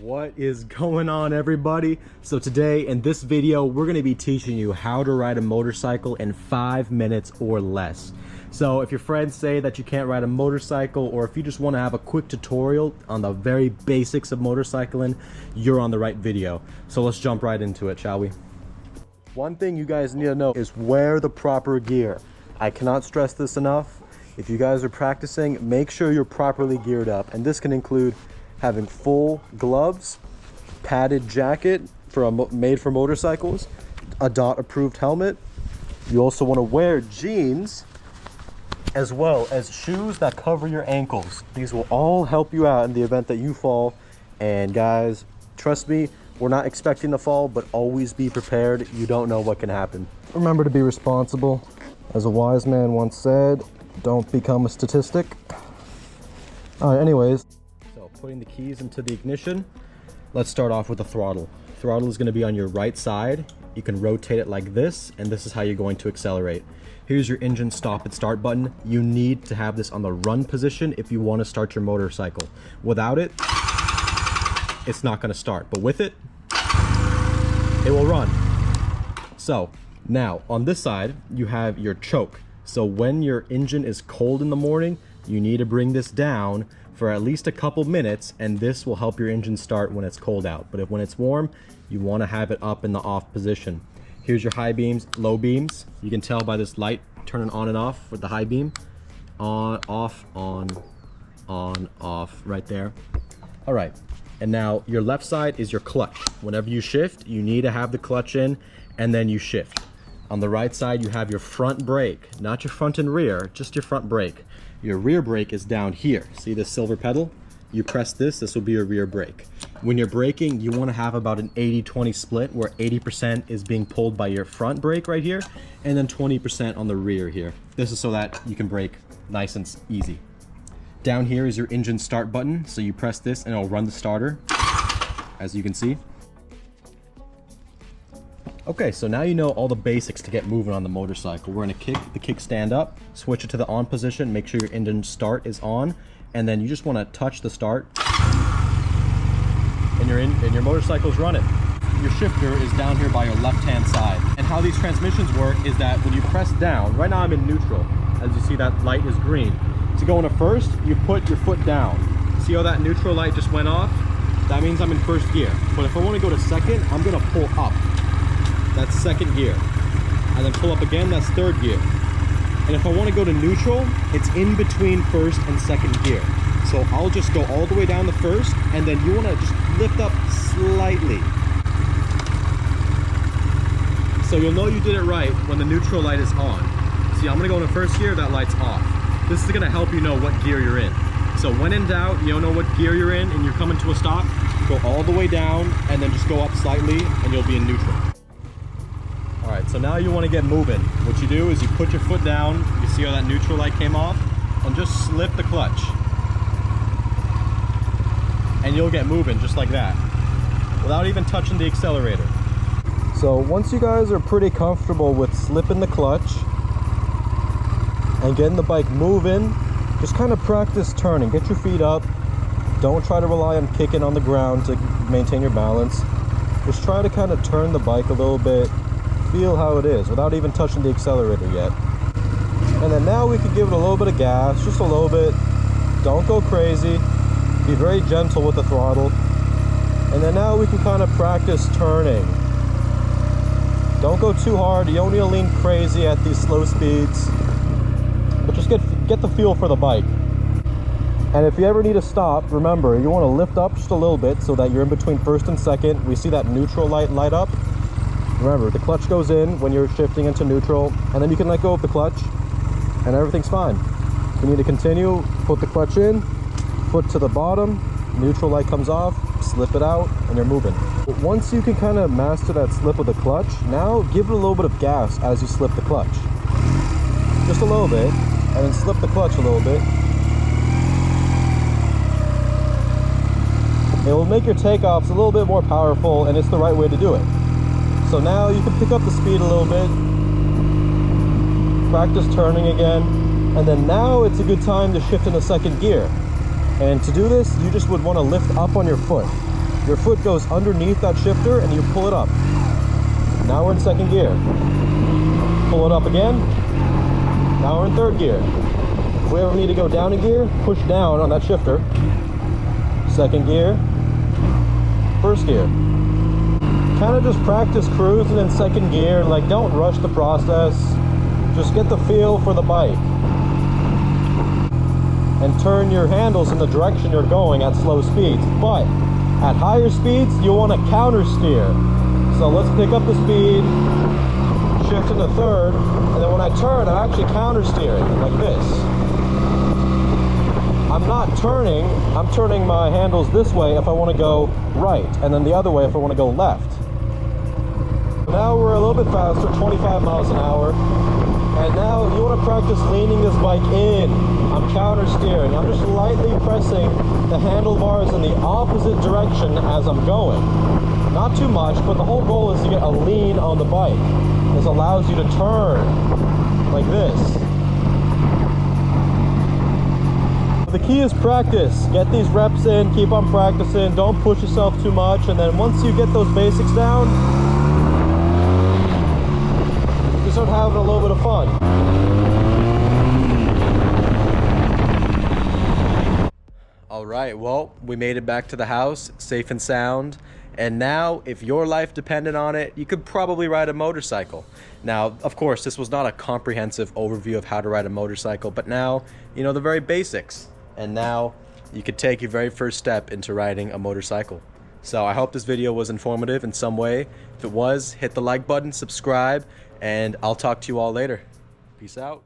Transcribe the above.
What is going on, everybody? So today in this video we're going to be teaching you how to ride a motorcycle in 5 minutes or less. So if your friends say that you can't ride a motorcycle, or if you just want to have a quick tutorial on the very basics of motorcycling, you're on the right video. So let's jump right into it, shall we? One thing you guys need to know is wear the proper gear. I cannot stress this enough. If you guys are practicing, make sure you're properly geared up, and this can include having full gloves, padded jacket made for motorcycles, a DOT approved helmet. You also want to wear jeans, as well as shoes that cover your ankles. These will all help you out in the event that you fall. And guys, trust me, we're not expecting to fall, but always be prepared. You don't know what can happen. Remember to be responsible. As a wise man once said, don't become a statistic. All right, anyways. Putting the keys into the ignition, let's start off with the throttle. Throttle is going to be on your right side. You can rotate it like this, and this is how you're going to accelerate. Here's your engine stop and start button. You need to have this on the run position if you want to start your motorcycle. Without it, it's not going to start, but with it, it will run. So now on this side, you have your choke. So when your engine is cold in the morning, you need to bring this down for at least a couple minutes, and this will help your engine start when it's cold out. But when it's warm, you want to have it up in the off position. Here's your high beams, low beams. You can tell by this light turning on and off with the high beam. On, off, on, off, right there. All right, and now your left side is your clutch. Whenever you shift, you need to have the clutch in, and then you shift. On the right side, you have your front brake, not your front and rear, just your front brake. Your rear brake is down here. See this silver pedal? You press this will be your rear brake. When you're braking, you want to have about an 80-20 split, where 80% is being pulled by your front brake right here, and then 20% on the rear here. This is so that you can brake nice and easy. Down here is your engine start button. So you press this and it'll run the starter, as you can see. Okay, so now you know all the basics to get moving on the motorcycle. We're gonna kick the kickstand up, switch it to the on position, make sure your engine start is on, and then you just wanna touch the start, and your motorcycle's running. Your shifter is down here by your left-hand side. And how these transmissions work is that when you press down, right now I'm in neutral. As you see, that light is green. To go into first, you put your foot down. See how that neutral light just went off? That means I'm in first gear. But if I wanna go to second, I'm gonna pull up. That's second gear. And then pull up again, that's third gear. And if I want to go to neutral, it's in between first and second gear. So I'll just go all the way down to first, and then you want to just lift up slightly. So you'll know you did it right when the neutral light is on. See, I'm going to go into first gear, that light's off. This is going to help you know what gear you're in. So when in doubt, you don't know what gear you're in and you're coming to a stop, go all the way down and then just go up slightly and you'll be in neutral. All right, so now you want to get moving. What you do is you put your foot down, you see how that neutral light came off, and just slip the clutch. And you'll get moving just like that, without even touching the accelerator. So once you guys are pretty comfortable with slipping the clutch and getting the bike moving, just kind of practice turning. Get your feet up. Don't try to rely on kicking on the ground to maintain your balance. Just try to kind of turn the bike a little bit. Feel how it is without even touching the accelerator yet. And then now we can give it a little bit of gas, just a little bit. Don't go crazy. Be very gentle with the throttle. And then now we can kind of practice turning. Don't go too hard. You don't need to lean crazy at these slow speeds. But just get the feel for the bike. And if you ever need to stop, remember, you want to lift up just a little bit so that you're in between first and second. We see that neutral light up. Remember, the clutch goes in when you're shifting into neutral, and then you can let go of the clutch, and everything's fine. If you need to continue, put the clutch in, foot to the bottom, neutral light comes off, slip it out, and you're moving. But once you can kind of master that slip of the clutch, now give it a little bit of gas as you slip the clutch. Just a little bit, and then slip the clutch a little bit. It will make your takeoffs a little bit more powerful, and it's the right way to do it. So now you can pick up the speed a little bit, practice turning again, and then now it's a good time to shift into second gear. And to do this, you just would want to lift up on your foot. your foot goes underneath that shifter and you pull it up. Now we're in second gear. Pull it up again. Now we're in third gear. If we ever need to go down a gear, push down on that shifter. Second gear, first gear. Kind of just practice cruising in second gear. Like, don't rush the process. Just get the feel for the bike. And turn your handles in the direction you're going at slow speeds. But at higher speeds, you want to counter steer. So let's pick up the speed, shift into third, and then when I turn, I'm actually counter steering like this. I'm not turning, I'm turning my handles this way if I want to go right, and then the other way if I want to go left. Now we're a little bit faster, 25 miles an hour. And now you want to practice leaning this bike in. I'm counter steering. I'm just lightly pressing the handlebars in the opposite direction as I'm going. Not too much, but the whole goal is to get a lean on the bike. This allows you to turn like this. The key is practice. Get these reps in, keep on practicing, don't push yourself too much, and then once you get those basics down, you start having a little bit of fun. All right, well, we made it back to the house safe and sound. And now, if your life depended on it, you could probably ride a motorcycle. Now, of course, this was not a comprehensive overview of how to ride a motorcycle, but now, you know the very basics. And now, you could take your very first step into riding a motorcycle. So I hope this video was informative in some way. If it was, hit the like button, subscribe, and I'll talk to you all later. Peace out.